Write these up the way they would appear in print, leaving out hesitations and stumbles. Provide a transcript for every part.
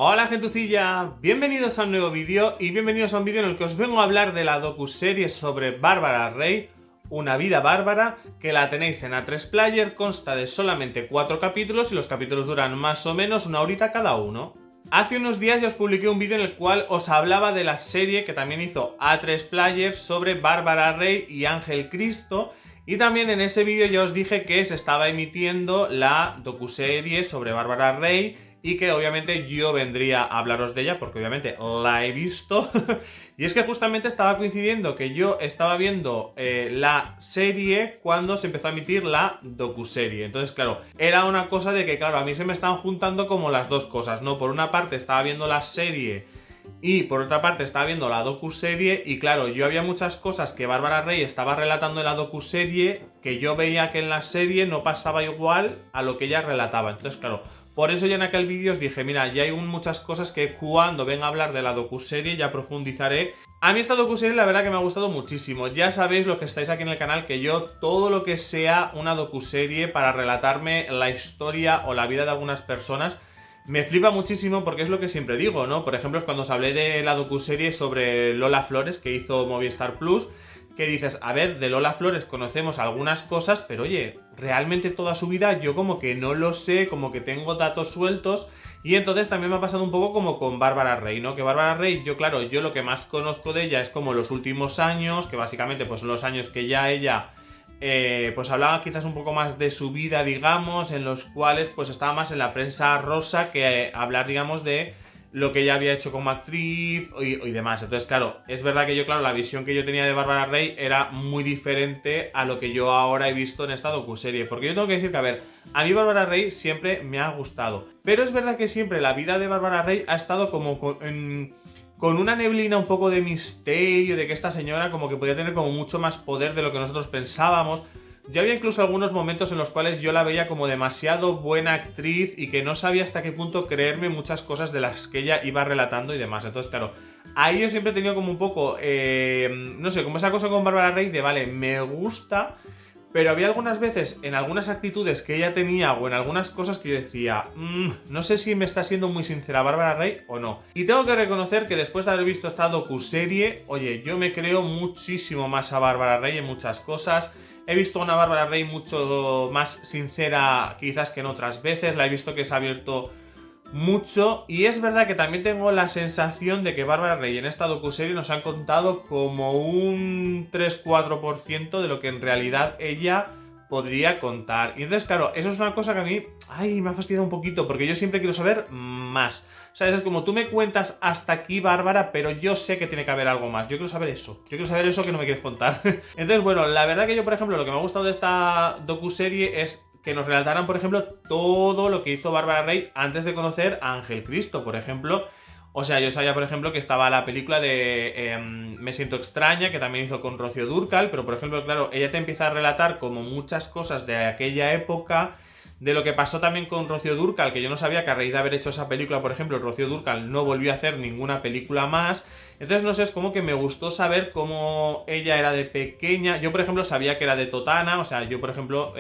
Hola gentucilla, bienvenidos a un nuevo vídeo y bienvenidos a un vídeo en el que os vengo a hablar de la docuserie sobre Bárbara Rey, Una vida bárbara, que la tenéis en A3 Player, consta de solamente 4 capítulos y los capítulos duran más o menos una horita cada uno. Hace unos días ya os publiqué un vídeo en el cual os hablaba de la serie que también hizo A3 Player sobre Bárbara Rey y Ángel Cristo, y también en ese vídeo ya os dije que se estaba emitiendo la docuserie sobre Bárbara Rey y que obviamente yo vendría a hablaros de ella porque obviamente la he visto. Y es que justamente estaba coincidiendo que yo estaba viendo la serie cuando se empezó a emitir la docuserie. Entonces, claro, era una cosa de que, claro, a mí se me estaban juntando como las dos cosas, ¿no? Por una parte estaba viendo la serie y por otra parte estaba viendo la docuserie y claro, yo había muchas cosas que Bárbara Rey estaba relatando en la docuserie que yo veía que en la serie no pasaba igual a lo que ella relataba. Entonces, claro, por eso ya en aquel vídeo os dije, mira, ya hay muchas cosas que cuando venga a hablar de la docuserie ya profundizaré. A mí esta docuserie la verdad que me ha gustado muchísimo. Ya sabéis, los que estáis aquí en el canal, que yo todo lo que sea una docuserie para relatarme la historia o la vida de algunas personas me flipa muchísimo porque es lo que siempre digo, ¿no? Por ejemplo, es cuando os hablé de la docuserie sobre Lola Flores que hizo Movistar Plus, que dices, a ver, de Lola Flores conocemos algunas cosas, pero oye, realmente toda su vida yo como que no lo sé, como que tengo datos sueltos. Y entonces también me ha pasado un poco como con Bárbara Rey, ¿no? Que Bárbara Rey, yo claro, yo lo que más conozco de ella es como los últimos años, que básicamente pues son los años que ya ella pues hablaba quizás un poco más de su vida, digamos, en los cuales pues estaba más en la prensa rosa que hablar, digamos, de lo que ella había hecho como actriz y demás. Entonces, claro, es verdad que yo, claro, la visión que yo tenía de Bárbara Rey era muy diferente a lo que yo ahora he visto en esta docuserie. Porque yo tengo que decir que, a ver, a mí Bárbara Rey siempre me ha gustado. Pero es verdad que siempre la vida de Bárbara Rey ha estado como con una neblina un poco de misterio, de que esta señora como que podía tener como mucho más poder de lo que nosotros pensábamos. Yo había incluso algunos momentos en los cuales yo la veía como demasiado buena actriz y que no sabía hasta qué punto creerme muchas cosas de las que ella iba relatando y demás. Entonces, claro, ahí yo siempre he tenido como un poco, no sé, como esa cosa con Bárbara Rey de, vale, me gusta, pero había algunas veces en algunas actitudes que ella tenía o en algunas cosas que yo decía, no sé si me está siendo muy sincera Bárbara Rey o no. Y tengo que reconocer que después de haber visto esta docuserie, oye, yo me creo muchísimo más a Bárbara Rey en muchas cosas. He visto a una Bárbara Rey mucho más sincera quizás que en otras veces. La he visto que se ha abierto mucho. Y es verdad que también tengo la sensación de que Bárbara Rey en esta docuserie nos han contado como un 3-4% de lo que en realidad ella podría contar. Y entonces, claro, eso es una cosa que a mí, me ha fastidiado un poquito, porque yo siempre quiero saber más. O sea, es como tú me cuentas hasta aquí, Bárbara, pero yo sé que tiene que haber algo más. Yo quiero saber eso. Yo quiero saber eso que no me quieres contar. Entonces, bueno, la verdad que yo, por ejemplo, lo que me ha gustado de esta docuserie es que nos relataran, por ejemplo, todo lo que hizo Bárbara Rey antes de conocer a Ángel Cristo, por ejemplo. O sea, yo sabía, por ejemplo, que estaba la película de Me siento extraña, que también hizo con Rocío Dúrcal, pero, por ejemplo, claro, ella te empieza a relatar como muchas cosas de aquella época, de lo que pasó también con Rocío Dúrcal, que yo no sabía que a raíz de haber hecho esa película, por ejemplo, Rocío Dúrcal no volvió a hacer ninguna película más. Entonces, no sé, es como que me gustó saber cómo ella era de pequeña. Yo, por ejemplo, sabía que era de Totana, o sea, yo, por ejemplo,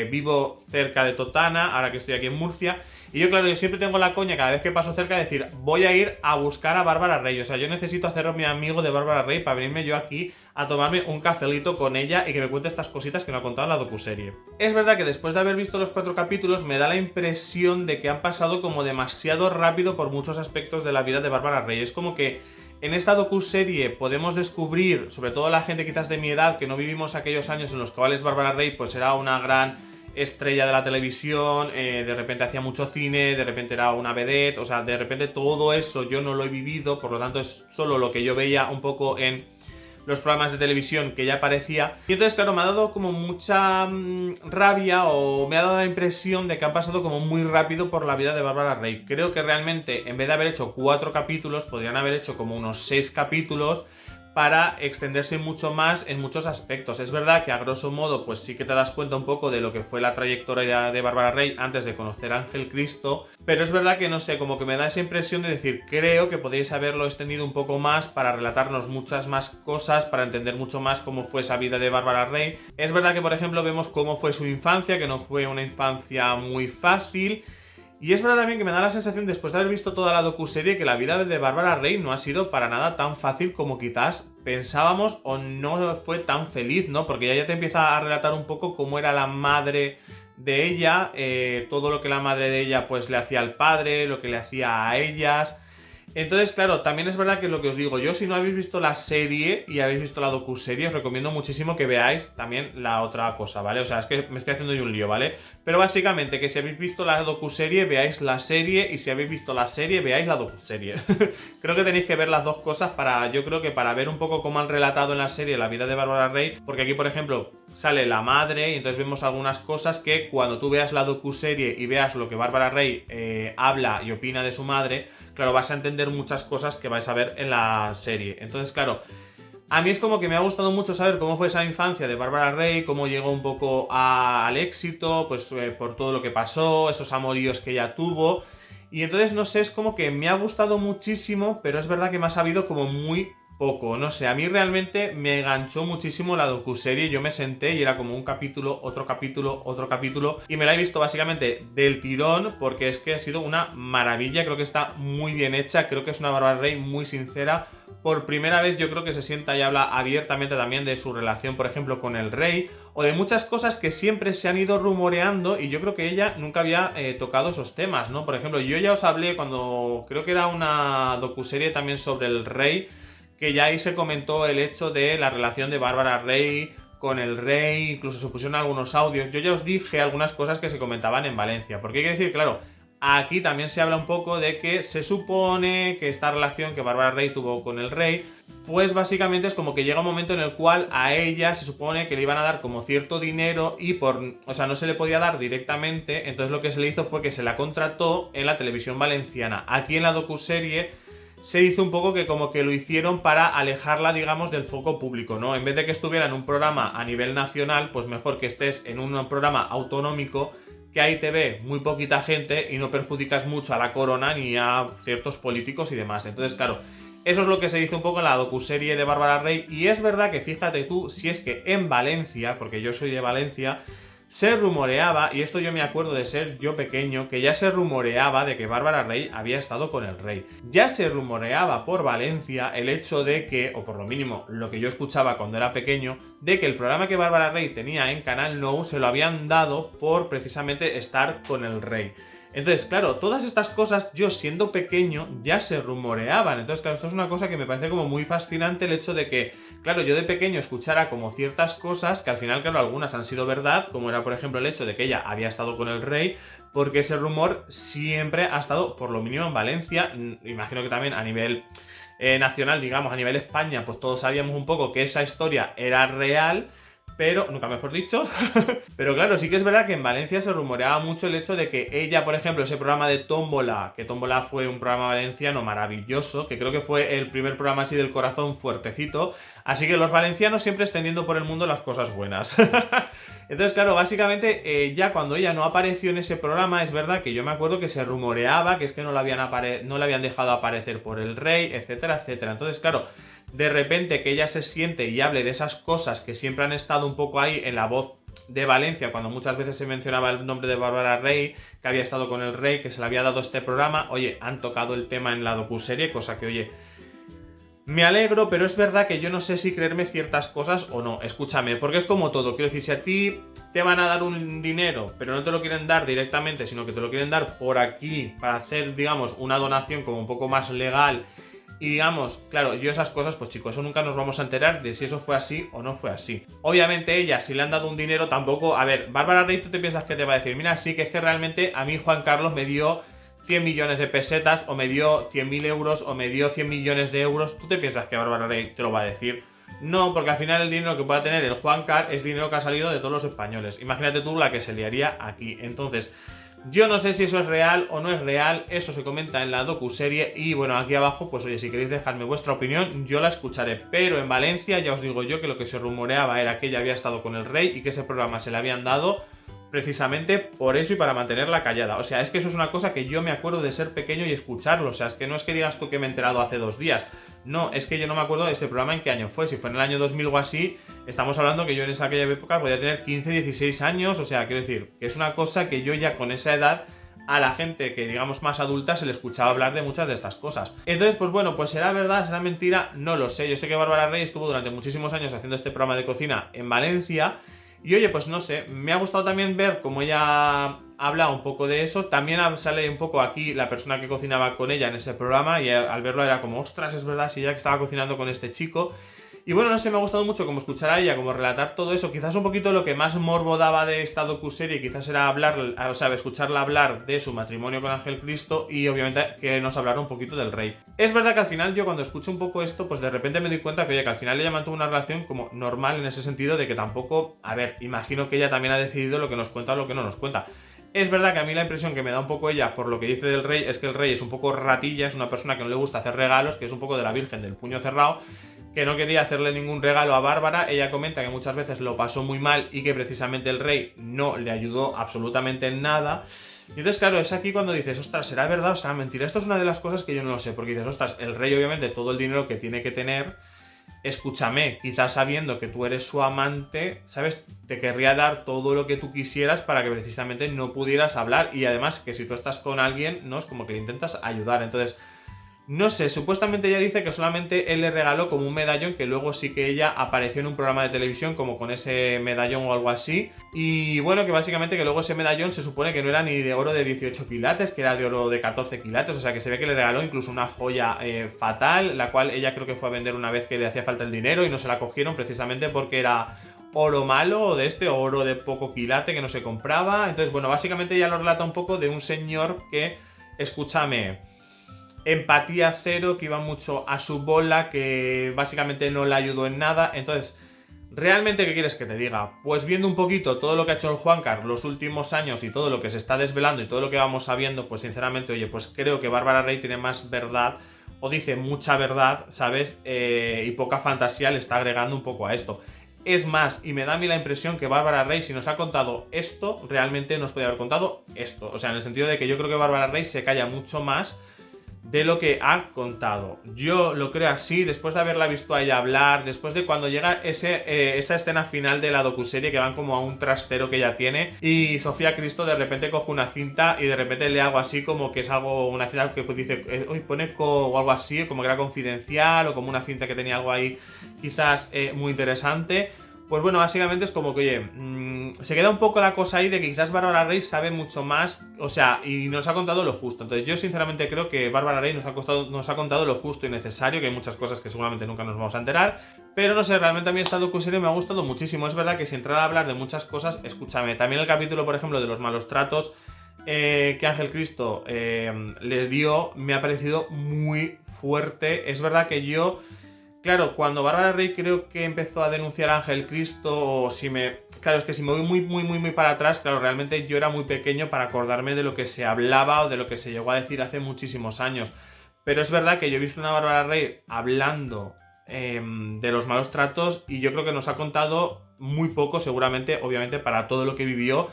vivo cerca de Totana, ahora que estoy aquí en Murcia. Y yo, claro, yo siempre tengo la coña cada vez que paso cerca de decir, voy a ir a buscar a Bárbara Rey. O sea, yo necesito hacerme mi amigo de Bárbara Rey para venirme yo aquí a tomarme un cafelito con ella y que me cuente estas cositas que me ha contado en la docuserie. Es verdad que después de haber visto los 4 capítulos me da la impresión de que han pasado como demasiado rápido por muchos aspectos de la vida de Bárbara Rey. Es como que en esta docuserie podemos descubrir, sobre todo la gente quizás de mi edad, que no vivimos aquellos años en los cuales Bárbara Rey pues era una gran estrella de la televisión, de repente hacía mucho cine, de repente era una vedette, o sea, de repente todo eso yo no lo he vivido, por lo tanto es solo lo que yo veía un poco en los programas de televisión que ya aparecía. Y entonces, claro, me ha dado como mucha rabia o me ha dado la impresión de que han pasado como muy rápido por la vida de Bárbara Rey. Creo que realmente, en vez de haber hecho 4 capítulos, podrían haber hecho como unos 6 capítulos para extenderse mucho más en muchos aspectos. Es verdad que a grosso modo pues sí que te das cuenta un poco de lo que fue la trayectoria de Bárbara Rey antes de conocer a Ángel Cristo, pero es verdad que no sé, como que me da esa impresión de decir, creo que podéis haberlo extendido un poco más para relatarnos muchas más cosas, para entender mucho más cómo fue esa vida de Bárbara Rey. Es verdad que, por ejemplo, vemos cómo fue su infancia, que no fue una infancia muy fácil. Y es verdad también que me da la sensación, después de haber visto toda la docuserie, que la vida de Bárbara Rey no ha sido para nada tan fácil como quizás pensábamos, o no fue tan feliz, ¿no? Porque ella ya te empieza a relatar un poco cómo era la madre de ella, todo lo que la madre de ella pues le hacía al padre, lo que le hacía a ellas. Entonces, claro, también es verdad que lo que os digo, yo si no habéis visto la serie y habéis visto la docuserie, os recomiendo muchísimo que veáis también la otra cosa, ¿vale? O sea, es que me estoy haciendo yo un lío, ¿vale? Pero básicamente que si habéis visto la docuserie, veáis la serie, y si habéis visto la serie, veáis la docuserie. Creo que tenéis que ver las dos cosas yo creo que para ver un poco cómo han relatado en la serie la vida de Bárbara Rey, porque aquí, por ejemplo, sale la madre y entonces vemos algunas cosas que cuando tú veas la docuserie y veas lo que Bárbara Rey habla y opina de su madre, claro, vas a entender muchas cosas que vais a ver en la serie. Entonces, claro, a mí es como que me ha gustado mucho saber cómo fue esa infancia de Bárbara Rey, cómo llegó un poco al éxito, pues por todo lo que pasó, esos amoríos que ella tuvo. Y entonces, no sé, es como que me ha gustado muchísimo, pero es verdad que me ha sabido como muy poco. No sé, a mí realmente me enganchó muchísimo la docuserie. Yo me senté y era como un capítulo, otro capítulo, otro capítulo. Y me la he visto básicamente del tirón, porque es que ha sido una maravilla. Creo que está muy bien hecha. Creo que es una Bárbara Rey muy sincera. Por primera vez yo creo que se sienta y habla abiertamente también de su relación, por ejemplo, con el rey, o de muchas cosas que siempre se han ido rumoreando, y yo creo que ella nunca había tocado esos temas, ¿no? Por ejemplo, yo ya os hablé cuando creo que era una docuserie también sobre el rey, que ya ahí se comentó el hecho de la relación de Bárbara Rey con el rey, incluso se pusieron algunos audios. Yo ya os dije algunas cosas que se comentaban en Valencia, porque hay que decir, claro, aquí también se habla un poco de que se supone que esta relación que Bárbara Rey tuvo con el rey, pues básicamente es como que llega un momento en el cual a ella se supone que le iban a dar como cierto dinero y o sea, no se le podía dar directamente, entonces lo que se le hizo fue que se la contrató en la televisión valenciana. Aquí en la docuserie se hizo un poco que como que lo hicieron para alejarla, digamos, del foco público, ¿no? En vez de que estuviera en un programa a nivel nacional, pues mejor que estés en un programa autonómico, que ahí te ve muy poquita gente y no perjudicas mucho a la corona ni a ciertos políticos y demás. Entonces, claro, eso es lo que se hizo un poco en la docuserie de Bárbara Rey. Y es verdad que, fíjate tú, si es que en Valencia, porque yo soy de Valencia, se rumoreaba, y esto yo me acuerdo de ser yo pequeño, que ya se rumoreaba de que Bárbara Rey había estado con el rey. Ya se rumoreaba por Valencia el hecho de que, o por lo mínimo lo que yo escuchaba cuando era pequeño, de que el programa que Bárbara Rey tenía en Canal Nou se lo habían dado por precisamente estar con el rey. Entonces, claro, todas estas cosas yo siendo pequeño ya se rumoreaban. Entonces, claro, esto es una cosa que me parece como muy fascinante, el hecho de que, claro, yo de pequeño escuchara como ciertas cosas que al final, claro, algunas han sido verdad, como era por ejemplo el hecho de que ella había estado con el rey, porque ese rumor siempre ha estado, por lo mínimo en Valencia, imagino que también a nivel nacional, digamos, a nivel España, pues todos sabíamos un poco que esa historia era real, pero, nunca mejor dicho, pero claro, sí que es verdad que en Valencia se rumoreaba mucho el hecho de que ella, por ejemplo, ese programa de Tómbola, que Tómbola fue un programa valenciano maravilloso, que creo que fue el primer programa así del corazón fuertecito, así que los valencianos siempre extendiendo por el mundo las cosas buenas. Entonces, claro, básicamente ya cuando ella no apareció en ese programa, es verdad que yo me acuerdo que se rumoreaba que es que no la habían dejado aparecer por el rey, etcétera, etcétera. Entonces, claro, de repente que ella se siente y hable de esas cosas que siempre han estado un poco ahí en la voz de Valencia, cuando muchas veces se mencionaba el nombre de Bárbara Rey, que había estado con el rey, que se le había dado este programa, oye, han tocado el tema en la docuserie, cosa que, oye, me alegro, pero es verdad que yo no sé si creerme ciertas cosas o no. Escúchame, porque es como todo. Quiero decir, si a ti te van a dar un dinero, pero no te lo quieren dar directamente, sino que te lo quieren dar por aquí para hacer, digamos, una donación como un poco más legal. Y digamos, claro, yo esas cosas, pues chicos, eso nunca nos vamos a enterar de si eso fue así o no fue así. Obviamente ella, si le han dado un dinero, tampoco... A ver, Bárbara Rey, ¿tú te piensas que te va a decir? Mira, sí, que es que realmente a mí Juan Carlos me dio 100 millones de pesetas, o me dio 100.000 euros, o me dio 100 millones de euros. ¿Tú te piensas que Bárbara Rey te lo va a decir? No, porque al final el dinero que pueda tener el Juan Car es dinero que ha salido de todos los españoles. Imagínate tú la que se liaría aquí. Entonces, yo no sé si eso es real o no es real, eso se comenta en la docuserie y bueno, aquí abajo, pues oye, si queréis dejarme vuestra opinión, yo la escucharé. Pero en Valencia ya os digo yo que lo que se rumoreaba era que ella había estado con el rey y que ese programa se le habían dado precisamente por eso y para mantenerla callada. O sea, es que eso es una cosa que yo me acuerdo de ser pequeño y escucharlo. O sea, es que no es que digas tú que me he enterado hace 2 días. No, es que yo no me acuerdo de este programa en qué año fue. Si fue en el año 2000 o así, estamos hablando que yo en aquella época podía tener 15, 16 años. O sea, quiero decir, que es una cosa que yo ya con esa edad a la gente que digamos más adulta se le escuchaba hablar de muchas de estas cosas. Entonces, pues bueno, pues será verdad, será mentira, no lo sé. Yo sé que Bárbara Rey estuvo durante muchísimos años haciendo este programa de cocina en Valencia y oye, pues no sé, me ha gustado también ver cómo ella habla un poco de eso. También sale un poco aquí la persona que cocinaba con ella en ese programa y al verlo era como, ostras, es verdad, si ella que estaba cocinando con este chico. Y bueno, no sé, me ha gustado mucho como escuchar a ella, como relatar todo eso. Quizás un poquito lo que más morbo daba de esta docuserie, quizás era escucharla hablar de su matrimonio con Ángel Cristo y obviamente que nos hablara un poquito del rey. Es verdad que al final yo cuando escucho un poco esto, pues de repente me doy cuenta que, oye, que al final ella mantuvo una relación como normal en ese sentido de que tampoco, a ver, imagino que ella también ha decidido lo que nos cuenta o lo que no nos cuenta. Es verdad que a mí la impresión que me da un poco ella por lo que dice del rey es que el rey es un poco ratilla, es una persona que no le gusta hacer regalos, que es un poco de la Virgen del puño cerrado, que no quería hacerle ningún regalo a Bárbara. Ella comenta que muchas veces lo pasó muy mal y que precisamente el rey no le ayudó absolutamente en nada. Y entonces, claro, es aquí cuando dices, ostras, ¿será verdad o será mentira? Esto es una de las cosas que yo no lo sé, porque dices, ostras, el rey obviamente todo el dinero que tiene que tener, escúchame, quizás sabiendo que tú eres su amante, ¿sabes? Te querría dar todo lo que tú quisieras para que precisamente no pudieras hablar. Y además que si tú estás con alguien, ¿no? Es como que le intentas ayudar. Entonces, no sé, supuestamente ella dice que solamente él le regaló como un medallón, que luego sí que ella apareció en un programa de televisión como con ese medallón o algo así. Y bueno, que básicamente que luego ese medallón se supone que no era ni de oro de 18 quilates, que era de oro de 14 quilates, o sea que se ve que le regaló incluso una joya fatal, la cual ella creo que fue a vender una vez que le hacía falta el dinero y no se la cogieron precisamente porque era oro malo o de o oro de poco quilate que no se compraba. Entonces, bueno, básicamente ella lo relata un poco de un señor que, escúchame, empatía cero, que iba mucho a su bola, que básicamente no le ayudó en nada. Entonces, ¿realmente qué quieres que te diga? Pues viendo un poquito todo lo que ha hecho el Juancar los últimos años y todo lo que se está desvelando y todo lo que vamos sabiendo, pues sinceramente, oye, pues creo que Bárbara Rey tiene más verdad, o dice mucha verdad, ¿sabes? Y poca fantasía le está agregando un poco a esto. Es más, y me da a mí la impresión que Bárbara Rey, si nos ha contado esto, realmente nos podría haber contado esto. O sea, en el sentido de que yo creo que Bárbara Rey se calla mucho más de lo que ha contado. Yo lo creo así, después de haberla visto a ella hablar, después de cuando llega esa escena final de la docuserie que van como a un trastero que ella tiene y Sofía Cristo de repente coge una cinta y de repente lee algo así como que es algo, una cinta que dice, hoy pone o algo así, como que era confidencial o como una cinta que tenía algo ahí quizás muy interesante. Pues bueno, básicamente es como que, oye, se queda un poco la cosa ahí de que quizás Bárbara Rey sabe mucho más, o sea, y nos ha contado lo justo. Entonces yo sinceramente creo que Bárbara Rey nos ha contado lo justo y necesario, que hay muchas cosas que seguramente nunca nos vamos a enterar. Pero no sé, realmente a mí esta docuserie me ha gustado muchísimo. Es verdad que si entrar a hablar de muchas cosas, escúchame, también el capítulo, por ejemplo, de los malos tratos que Ángel Cristo les dio, me ha parecido muy fuerte. Es verdad que yo... Claro, cuando Bárbara Rey creo que empezó a denunciar a Ángel Cristo, claro, es que si me voy muy para atrás, claro, realmente yo era muy pequeño para acordarme de lo que se hablaba o de lo que se llegó a decir hace muchísimos años. Pero es verdad que yo he visto una Bárbara Rey hablando de los malos tratos y yo creo que nos ha contado muy poco, seguramente, obviamente, para todo lo que vivió.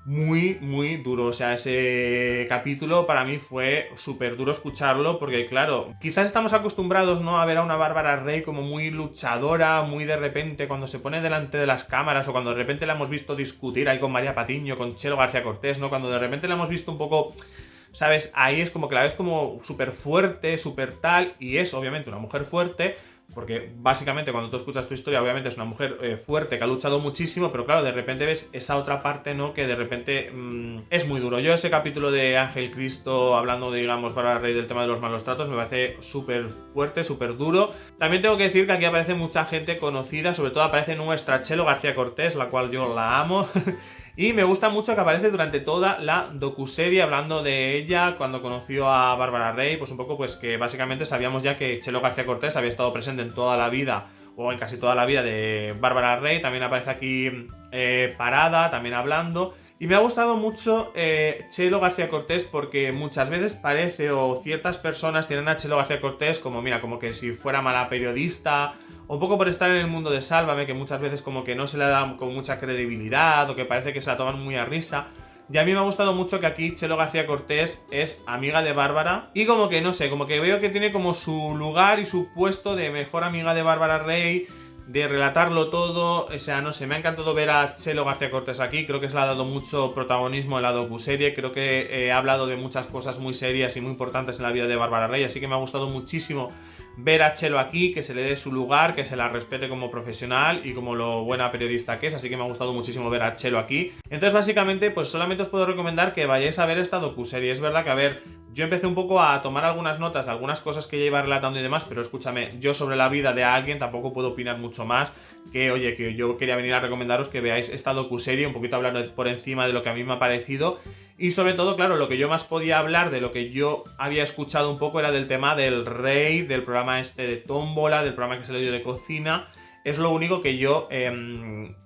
Muy duro, o sea, ese capítulo para mí fue súper duro escucharlo porque claro, quizás estamos acostumbrados, ¿no?, a ver a una Bárbara Rey como muy luchadora, muy de repente cuando se pone delante de las cámaras o cuando de repente la hemos visto discutir ahí con María Patiño, con Chelo García Cortés, ¿no?, cuando de repente la hemos visto un poco, ¿sabes? Ahí es como que la ves como súper fuerte, súper tal, y es obviamente una mujer fuerte. Porque básicamente cuando tú escuchas tu historia, obviamente es una mujer fuerte que ha luchado muchísimo, pero claro, de repente ves esa otra parte, ¿no?, que de repente es muy duro. Yo ese capítulo de Ángel Cristo hablando de, digamos, Bárbara Rey del tema de los malos tratos me parece súper fuerte, súper duro. También tengo que decir que aquí aparece mucha gente conocida, sobre todo aparece nuestra Chelo García Cortés, la cual yo la amo. Y me gusta mucho que aparece durante toda la docuserie hablando de ella cuando conoció a Bárbara Rey, pues un poco pues que básicamente sabíamos ya que Chelo García Cortés había estado presente en toda la vida o en casi toda la vida de Bárbara Rey. También aparece aquí Parada, también hablando. Y me ha gustado mucho Chelo García Cortés porque muchas veces parece o ciertas personas tienen a Chelo García Cortés como, mira, como que si fuera mala periodista, o un poco por estar en el mundo de Sálvame, que muchas veces como que no se le da como mucha credibilidad o que parece que se la toman muy a risa. Y a mí me ha gustado mucho que aquí Chelo García Cortés es amiga de Bárbara y como que, no sé, como que veo que tiene como su lugar y su puesto de mejor amiga de Bárbara Rey. de relatarlo todo. O sea, no sé, me ha encantado ver a Chelo García Cortés aquí, creo que se le ha dado mucho protagonismo en la docuserie, creo que ha hablado de muchas cosas muy serias y muy importantes en la vida de Bárbara Rey, así que me ha gustado muchísimo ver a Chelo aquí, que se le dé su lugar, que se la respete como profesional y como lo buena periodista que es, así que me ha gustado muchísimo ver a Chelo aquí. Entonces básicamente pues solamente os puedo recomendar que vayáis a ver esta docuserie. Es verdad que a ver, yo empecé un poco a tomar algunas notas de algunas cosas que ya iba relatando y demás, pero escúchame, yo sobre la vida de alguien tampoco puedo opinar mucho más, que oye, que yo quería venir a recomendaros que veáis esta docuserie, un poquito hablando por encima de lo que a mí me ha parecido. Y sobre todo, claro, lo que yo más podía hablar de lo que yo había escuchado un poco era del tema del rey, del programa este de tómbola, del programa que se le dio de cocina. Es lo único que yo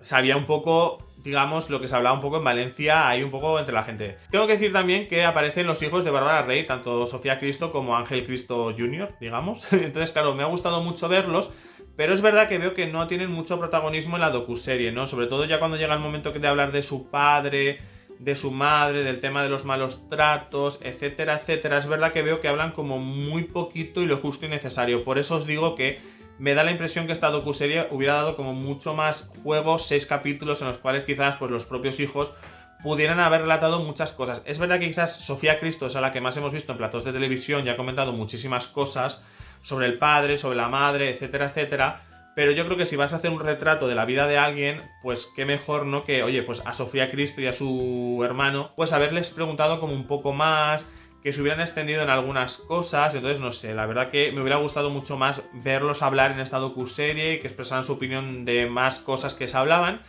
sabía un poco, digamos, lo que se hablaba un poco en Valencia, ahí un poco entre la gente. Tengo que decir también que aparecen los hijos de Bárbara Rey, tanto Sofía Cristo como Ángel Cristo Jr., digamos. Entonces, claro, me ha gustado mucho verlos. Pero es verdad que veo que no tienen mucho protagonismo en la docuserie, ¿no? Sobre todo ya cuando llega el momento de hablar de su padre, de su madre, del tema de los malos tratos, etcétera, etcétera. Es verdad que veo que hablan como muy poquito y lo justo y necesario. Por eso os digo que me da la impresión que esta docuserie hubiera dado como mucho más juego, 6 capítulos en los cuales quizás pues los propios hijos pudieran haber relatado muchas cosas. Es verdad que quizás Sofía Cristo es a la que más hemos visto en platós de televisión y ha comentado muchísimas cosas sobre el padre, sobre la madre, etcétera, etcétera. Pero yo creo que si vas a hacer un retrato de la vida de alguien, pues qué mejor, ¿no? Que, oye, pues a Sofía Cristo y a su hermano, pues haberles preguntado como un poco más, que se hubieran extendido en algunas cosas. Entonces, no sé, la verdad que me hubiera gustado mucho más verlos hablar en esta docuserie y que expresaran su opinión de más cosas que se hablaban.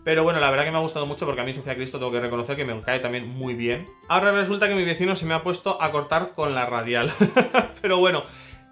Pero bueno, la verdad que me ha gustado mucho porque a mí Sofía Cristo tengo que reconocer que me cae también muy bien. Ahora resulta que mi vecino se me ha puesto a cortar con la radial. Pero bueno,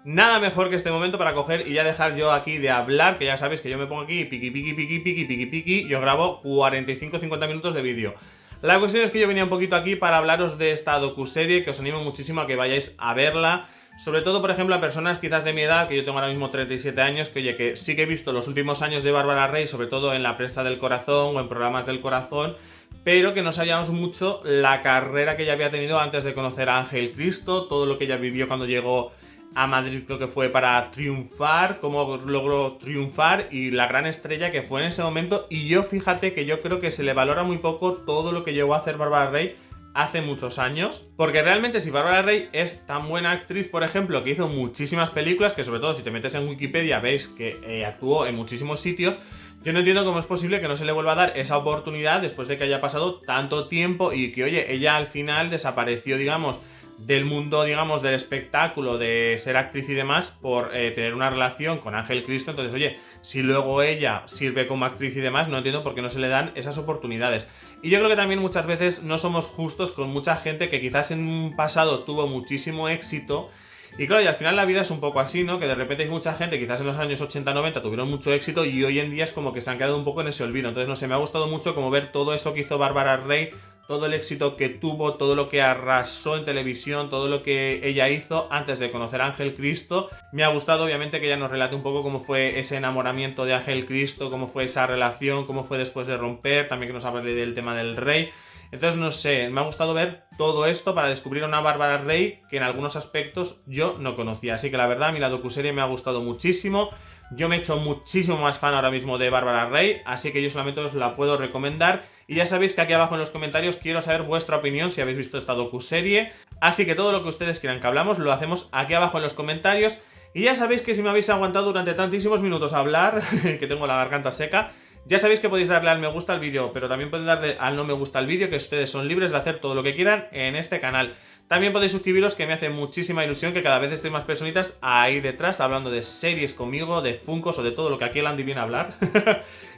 nada mejor que este momento para coger y ya dejar yo aquí de hablar, que ya sabéis que yo me pongo aquí piqui piqui piqui piqui piqui piqui y os grabo 45-50 minutos de vídeo. La cuestión es que yo venía un poquito aquí para hablaros de esta docuserie, que os animo muchísimo a que vayáis a verla. Sobre todo, por ejemplo, a personas quizás de mi edad, que yo tengo ahora mismo 37 años, que oye, que sí que he visto los últimos años de Bárbara Rey, sobre todo en la prensa del corazón o en programas del corazón, pero que no sabíamos mucho la carrera que ella había tenido antes de conocer a Ángel Cristo, todo lo que ella vivió cuando llegó a Madrid, creo que fue para triunfar, cómo logró triunfar y la gran estrella que fue en ese momento. Y yo fíjate que yo creo que se le valora muy poco todo lo que llegó a hacer Bárbara Rey hace muchos años, porque realmente si Bárbara Rey es tan buena actriz, por ejemplo, que hizo muchísimas películas, que sobre todo si te metes en Wikipedia veis que actuó en muchísimos sitios, yo no entiendo cómo es posible que no se le vuelva a dar esa oportunidad después de que haya pasado tanto tiempo y que, oye, ella al final desapareció, digamos, del mundo, digamos, del espectáculo, de ser actriz y demás, por tener una relación con Ángel Cristo. Entonces, oye, si luego ella sirve como actriz y demás, no entiendo por qué no se le dan esas oportunidades. Y yo creo que también muchas veces no somos justos con mucha gente que quizás en un pasado tuvo muchísimo éxito. Y claro, y al final la vida es un poco así, ¿no? Que de repente hay mucha gente, quizás en los años 80-90 tuvieron mucho éxito y hoy en día es como que se han quedado un poco en ese olvido. Entonces, no sé, me ha gustado mucho como ver todo eso que hizo Bárbara Rey, todo el éxito que tuvo, todo lo que arrasó en televisión, todo lo que ella hizo antes de conocer a Ángel Cristo. Me ha gustado, obviamente, que ella nos relate un poco cómo fue ese enamoramiento de Ángel Cristo, cómo fue esa relación, cómo fue después de romper, también que nos hable del tema del rey. Entonces, no sé, me ha gustado ver todo esto para descubrir a una Bárbara Rey que en algunos aspectos yo no conocía. Así que la verdad, a mí la docuserie me ha gustado muchísimo. Yo me he hecho muchísimo más fan ahora mismo de Bárbara Rey, así que yo solamente os la puedo recomendar. Y ya sabéis que aquí abajo en los comentarios quiero saber vuestra opinión si habéis visto esta docuserie. Así que todo lo que ustedes quieran que hablamos lo hacemos aquí abajo en los comentarios. Y ya sabéis que si me habéis aguantado durante tantísimos minutos a hablar, que tengo la garganta seca, ya sabéis que podéis darle al me gusta al vídeo, pero también podéis darle al no me gusta al vídeo, que ustedes son libres de hacer todo lo que quieran en este canal. También podéis suscribiros, que me hace muchísima ilusión que cada vez estén más personitas ahí detrás hablando de series conmigo, de Funkos o de todo lo que aquí el Andy viene a hablar.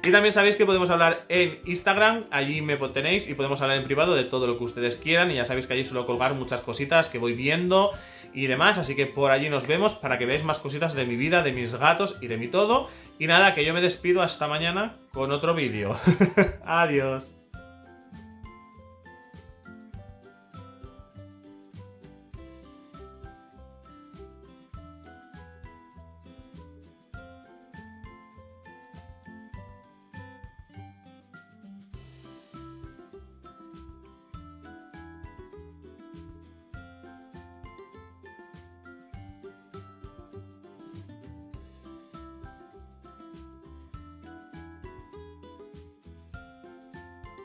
Y también sabéis que podemos hablar en Instagram, allí me tenéis y podemos hablar en privado de todo lo que ustedes quieran. Y ya sabéis que allí suelo colgar muchas cositas que voy viendo y demás, así que por allí nos vemos para que veáis más cositas de mi vida, de mis gatos y de mi todo. Y nada, que yo me despido hasta mañana con otro vídeo. Adiós.